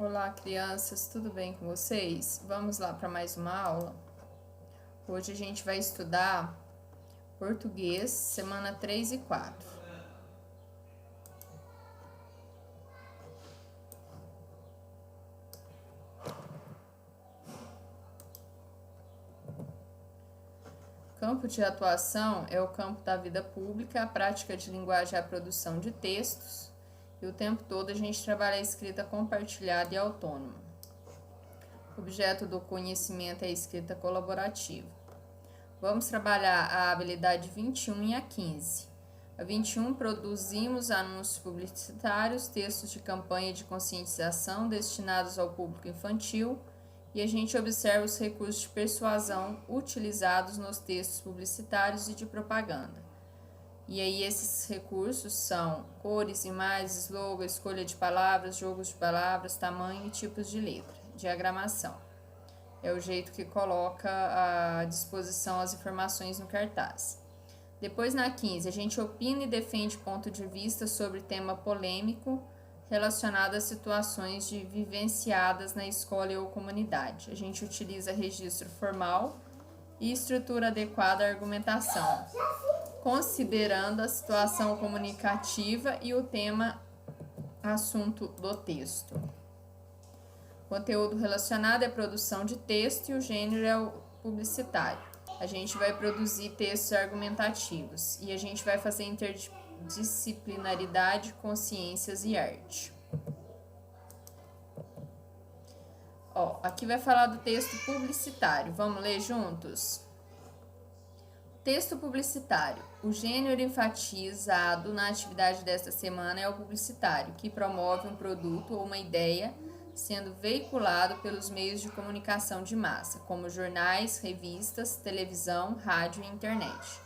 Olá, crianças, tudo bem com vocês? Vamos lá para mais uma aula. Hoje a gente vai estudar português, semana 3 e 4. Campo de atuação é o campo da vida pública, a prática de linguagem é a produção de textos, e o tempo todo a gente trabalha a escrita compartilhada e autônoma. O objeto do conhecimento é a escrita colaborativa. Vamos trabalhar a habilidade 21 e a 15. A 21, produzimos anúncios publicitários, textos de campanha de conscientização destinados ao público infantil, e a gente observa os recursos de persuasão utilizados nos textos publicitários e de propaganda. E aí esses recursos são cores, imagens, slogan, escolha de palavras, jogos de palavras, tamanho e tipos de letra, diagramação. É o jeito que coloca à disposição as informações no cartaz. Depois, na 15, a gente opina e defende ponto de vista sobre tema polêmico relacionado a situações vivenciadas na escola ou comunidade. A gente utiliza registro formal e estrutura adequada à argumentação, considerando a situação comunicativa e o tema assunto do texto. O conteúdo relacionado é produção de texto e o gênero é o publicitário. A gente vai produzir textos argumentativos e a gente vai fazer interdisciplinaridade, consciências e arte. Aqui vai falar do texto publicitário. Vamos ler juntos? Texto publicitário. O gênero enfatizado na atividade desta semana é o publicitário, que promove um produto ou uma ideia sendo veiculado pelos meios de comunicação de massa, como jornais, revistas, televisão, rádio e internet.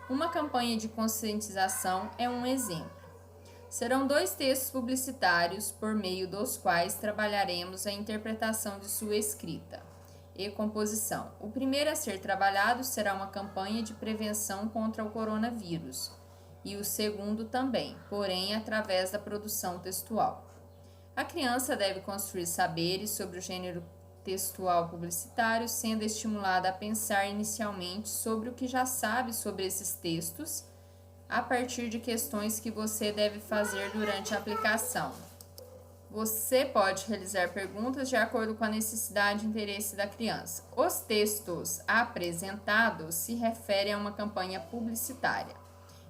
Uma campanha de conscientização é um exemplo. Serão 2 textos publicitários por meio dos quais trabalharemos a interpretação de sua escrita e composição. O primeiro a ser trabalhado será uma campanha de prevenção contra o coronavírus, e o segundo também, porém através da produção textual. A criança deve construir saberes sobre o gênero textual publicitário, sendo estimulada a pensar inicialmente sobre o que já sabe sobre esses textos, a partir de questões que você deve fazer durante a aplicação. Você pode realizar perguntas de acordo com a necessidade e interesse da criança. Os textos apresentados se referem a uma campanha publicitária.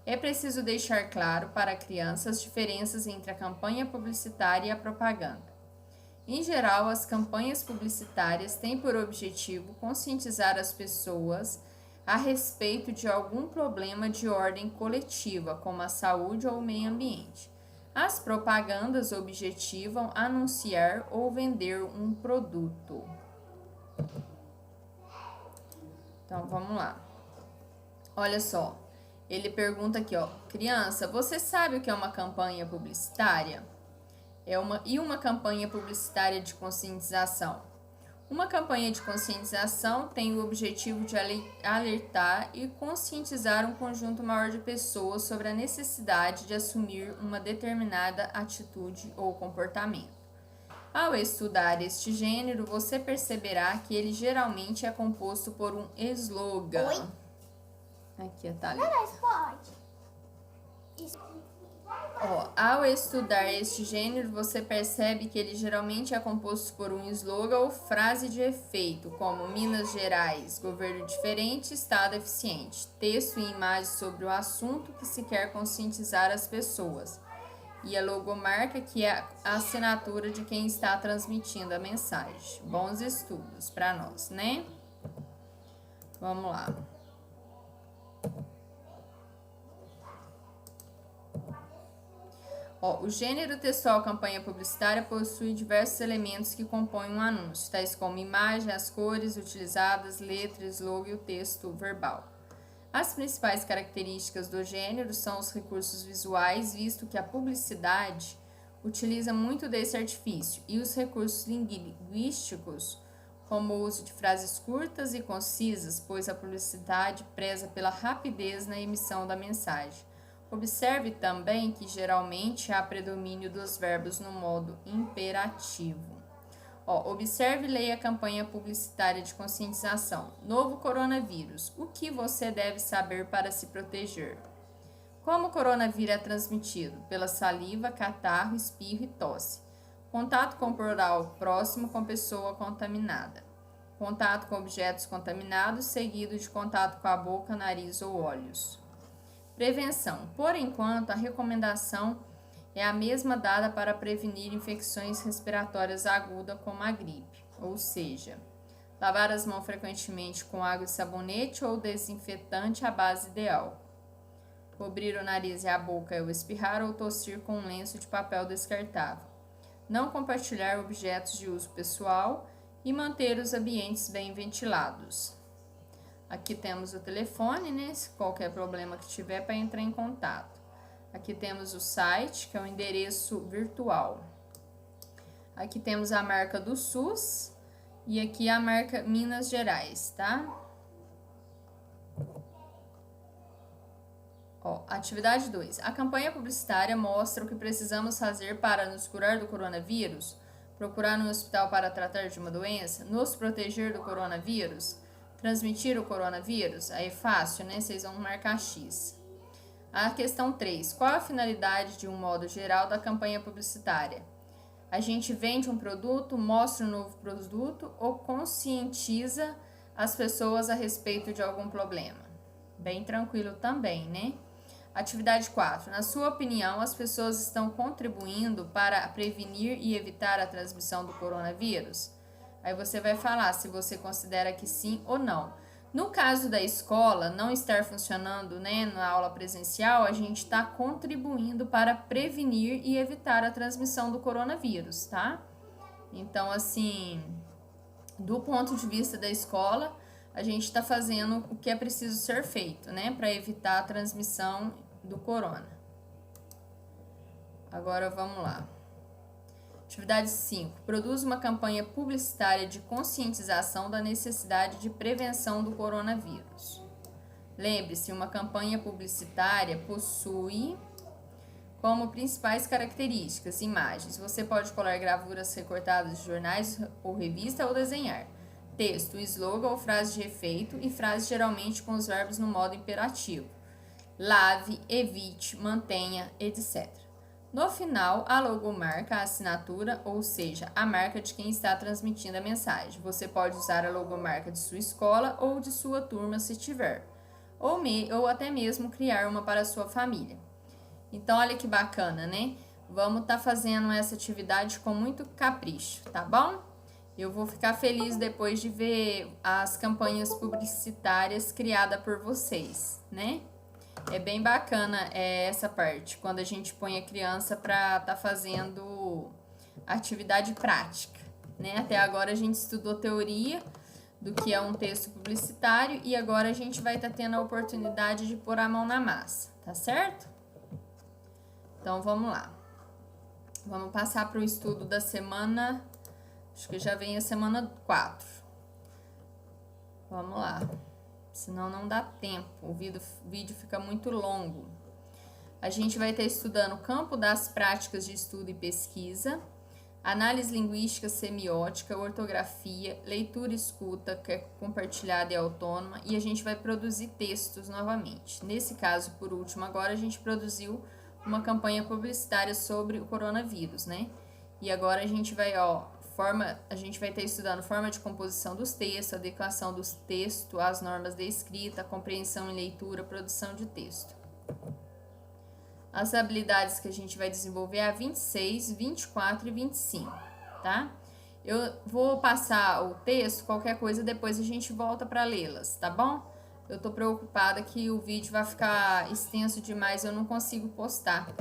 É preciso deixar claro para a criança as diferenças entre a campanha publicitária e a propaganda. Em geral, as campanhas publicitárias têm por objetivo conscientizar as pessoas a respeito de algum problema de ordem coletiva, como a saúde ou o meio ambiente. As propagandas objetivam anunciar ou vender um produto. Então, vamos lá. Olha só. Ele pergunta aqui, criança, você sabe o que é uma campanha publicitária? E uma campanha publicitária de conscientização? Uma campanha de conscientização tem o objetivo de alertar e conscientizar um conjunto maior de pessoas sobre a necessidade de assumir uma determinada atitude ou comportamento. Ao estudar este gênero, você perceberá que ele geralmente é composto por um slogan. Oi? Aqui, a Thalia. Não, pode. Ao estudar este gênero, você percebe que ele geralmente é composto por um slogan ou frase de efeito, como Minas Gerais, governo diferente, estado eficiente, texto e imagem sobre o assunto que se quer conscientizar as pessoas, e a logomarca, que é a assinatura de quem está transmitindo a mensagem. Bons estudos para nós, né? Vamos lá. O gênero textual campanha publicitária possui diversos elementos que compõem um anúncio, tais como imagem, as cores utilizadas, letras, logo e o texto verbal. As principais características do gênero são os recursos visuais, visto que a publicidade utiliza muito desse artifício, e os recursos linguísticos, como o uso de frases curtas e concisas, pois a publicidade preza pela rapidez na emissão da mensagem. Observe também que geralmente há predomínio dos verbos no modo imperativo. Ó, observe e leia a campanha publicitária de conscientização. Novo coronavírus. O que você deve saber para se proteger? Como o coronavírus é transmitido? Pela saliva, catarro, espirro e tosse. Contato corporal próximo com pessoa contaminada. Contato com objetos contaminados, seguido de contato com a boca, nariz ou olhos. Prevenção. Por enquanto, a recomendação é a mesma dada para prevenir infecções respiratórias agudas como a gripe, ou seja, lavar as mãos frequentemente com água e sabonete ou desinfetante à base de álcool. Cobrir o nariz e a boca ao espirrar ou tossir com um lenço de papel descartável. Não compartilhar objetos de uso pessoal e manter os ambientes bem ventilados. Aqui temos o telefone, né? Se qualquer problema que tiver, para entrar em contato. Aqui temos o site, que é o endereço virtual. Aqui temos a marca do SUS e aqui a marca Minas Gerais, tá? Ó, atividade 2. A campanha publicitária mostra o que precisamos fazer para nos curar do coronavírus, procurar no hospital para tratar de uma doença, nos proteger do coronavírus, transmitir o coronavírus. Aí é fácil, né? Vocês vão marcar X. A questão 3. Qual a finalidade, de um modo geral, da campanha publicitária? A gente vende um produto, mostra um novo produto ou conscientiza as pessoas a respeito de algum problema? Bem tranquilo também, né? Atividade 4. Na sua opinião, as pessoas estão contribuindo para prevenir e evitar a transmissão do coronavírus? Aí você vai falar se você considera que sim ou não. No caso da escola não estar funcionando, né, na aula presencial, a gente está contribuindo para prevenir e evitar a transmissão do coronavírus, tá? Então, assim, do ponto de vista da escola, a gente está fazendo o que é preciso ser feito, né, para evitar a transmissão do corona. Agora vamos lá. Atividade 5. Produz uma campanha publicitária de conscientização da necessidade de prevenção do coronavírus. Lembre-se, uma campanha publicitária possui como principais características imagens. Você pode colar gravuras recortadas de jornais ou revista ou desenhar. Texto, slogan ou frase de efeito e frases geralmente com os verbos no modo imperativo. Lave, evite, mantenha, etc. No final, a logomarca, a assinatura, ou seja, a marca de quem está transmitindo a mensagem. Você pode usar a logomarca de sua escola ou de sua turma se tiver, ou até mesmo criar uma para a sua família. Então, olha que bacana, né? Vamos estar fazendo essa atividade com muito capricho, tá bom? Eu vou ficar feliz depois de ver as campanhas publicitárias criadas por vocês, né? É bem bacana essa parte, quando a gente põe a criança para estar fazendo atividade prática, né? Até agora a gente estudou teoria do que é um texto publicitário e agora a gente vai estar tendo a oportunidade de pôr a mão na massa, tá certo? Então vamos lá. Vamos passar para o estudo da semana, acho que já vem a semana 4. Vamos lá. Senão não dá tempo, o vídeo fica muito longo. A gente vai estar estudando o campo das práticas de estudo e pesquisa, análise linguística semiótica, ortografia, leitura e escuta, que é compartilhada e autônoma, e a gente vai produzir textos novamente. Nesse caso, por último, agora a gente produziu uma campanha publicitária sobre o coronavírus, né? E agora a gente vai, estar estudando forma de composição dos textos, adequação dos textos às normas de escrita, compreensão e leitura, produção de texto. As habilidades que a gente vai desenvolver é a 26, 24 e 25, tá? Eu vou passar o texto, qualquer coisa, depois a gente volta para lê-las, tá bom? Eu tô preocupada que o vídeo vai ficar extenso demais, eu não consigo postar.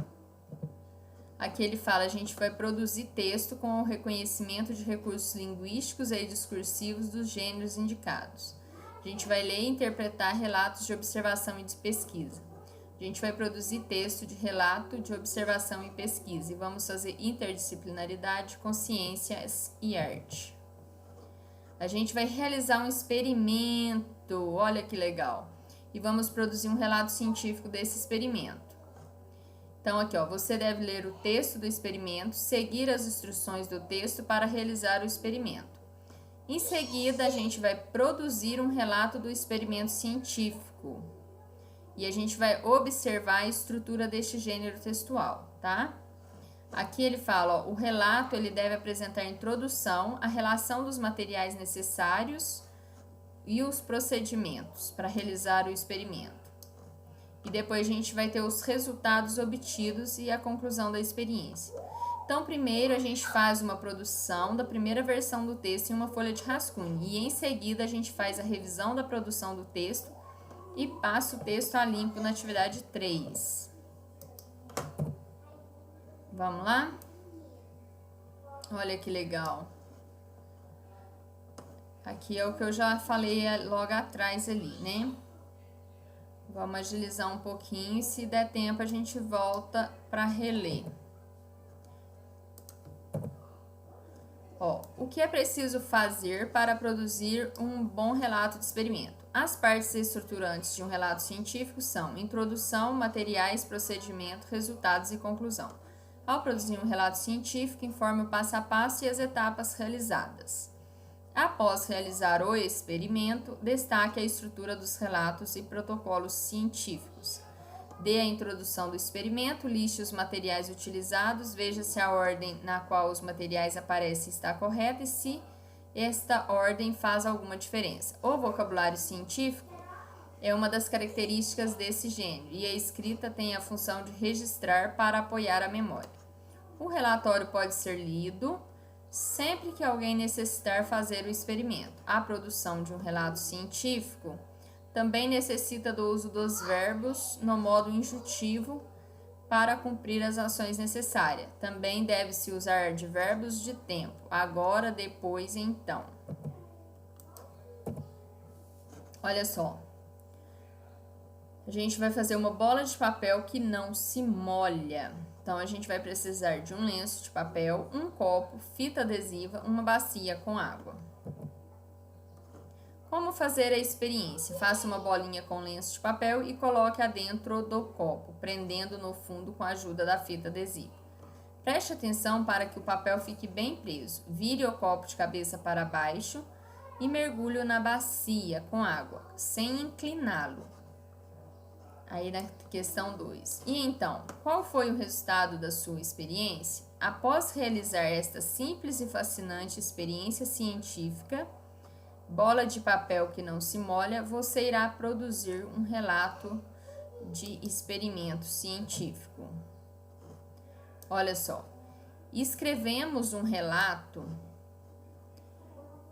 Aqui ele fala, a gente vai produzir texto com o reconhecimento de recursos linguísticos e discursivos dos gêneros indicados. A gente vai ler e interpretar relatos de observação e de pesquisa. A gente vai produzir texto de relato de observação e pesquisa. E vamos fazer interdisciplinaridade com ciências e arte. A gente vai realizar um experimento, olha que legal. E vamos produzir um relato científico desse experimento. Então, aqui, ó, você deve ler o texto do experimento, seguir as instruções do texto para realizar o experimento. Em seguida, a gente vai produzir um relato do experimento científico. E a gente vai observar a estrutura deste gênero textual, tá? Aqui ele fala, ó, o relato ele deve apresentar a introdução, a relação dos materiais necessários e os procedimentos para realizar o experimento. E depois a gente vai ter os resultados obtidos e a conclusão da experiência. Então, primeiro a gente faz uma produção da primeira versão do texto em uma folha de rascunho. E em seguida a gente faz a revisão da produção do texto e passa o texto a limpo na atividade 3. Vamos lá? Olha que legal. Aqui é o que eu já falei logo atrás ali, né? Vamos agilizar um pouquinho e se der tempo a gente volta para reler. Ó, o que é preciso fazer para produzir um bom relato de experimento? As partes estruturantes de um relato científico são introdução, materiais, procedimento, resultados e conclusão. Ao produzir um relato científico, informe o passo a passo e as etapas realizadas. Após realizar o experimento, destaque a estrutura dos relatos e protocolos científicos. Dê a introdução do experimento, liste os materiais utilizados, veja se a ordem na qual os materiais aparecem está correta e se esta ordem faz alguma diferença. O vocabulário científico é uma das características desse gênero e a escrita tem a função de registrar para apoiar a memória. O relatório pode ser lido sempre que alguém necessitar fazer o experimento. A produção de um relato científico também necessita do uso dos verbos no modo injuntivo para cumprir as ações necessárias. Também deve-se usar advérbios de tempo, agora, depois e então. Olha só. A gente vai fazer uma bola de papel que não se molha. Então, a gente vai precisar de um lenço de papel, um copo, fita adesiva, uma bacia com água. Como fazer a experiência? Faça uma bolinha com lenço de papel e coloque-a dentro do copo, prendendo no fundo com a ajuda da fita adesiva. Preste atenção para que o papel fique bem preso. Vire o copo de cabeça para baixo e mergulhe na bacia com água, sem incliná-lo. Aí na questão 2. E então, qual foi o resultado da sua experiência? Após realizar esta simples e fascinante experiência científica, bola de papel que não se molha, você irá produzir um relato de experimento científico. Olha só, escrevemos um relato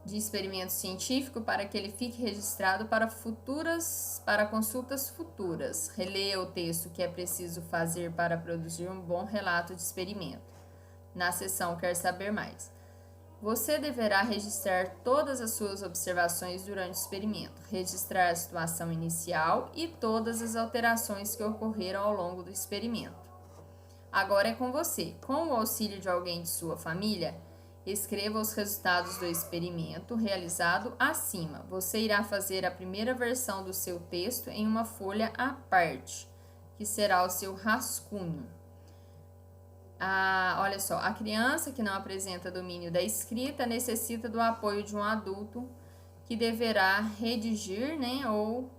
de experimento científico para que ele fique registrado para consultas futuras. Releia o texto que é preciso fazer para produzir um bom relato de experimento. Na seção Quer Saber Mais. Você deverá registrar todas as suas observações durante o experimento, registrar a situação inicial e todas as alterações que ocorreram ao longo do experimento. Agora é com você. Com o auxílio de alguém de sua família, escreva os resultados do experimento realizado acima. Você irá fazer a primeira versão do seu texto em uma folha à parte, que será o seu rascunho. Olha só, a criança que não apresenta domínio da escrita necessita do apoio de um adulto que deverá redigir, né, ou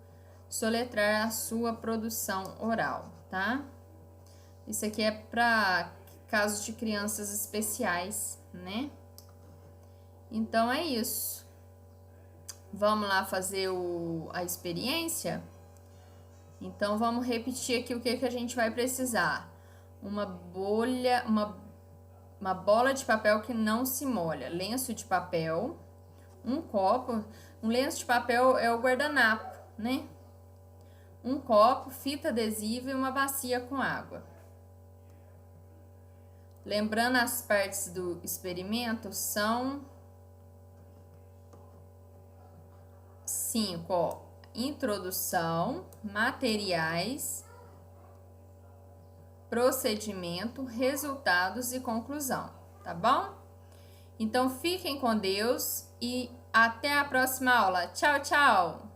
soletrar a sua produção oral, tá? Isso aqui é para casos de crianças especiais, né? Então é isso. Vamos lá fazer a experiência? Então vamos repetir aqui o que a gente vai precisar. Uma bola de papel que não se molha, lenço de papel, um copo, um lenço de papel é o guardanapo, né? Um copo, fita adesiva e uma bacia com água. Lembrando, as partes do experimento são 5, ó: introdução, materiais, procedimento, resultados e conclusão, tá bom? Então, fiquem com Deus e até a próxima aula. Tchau, tchau!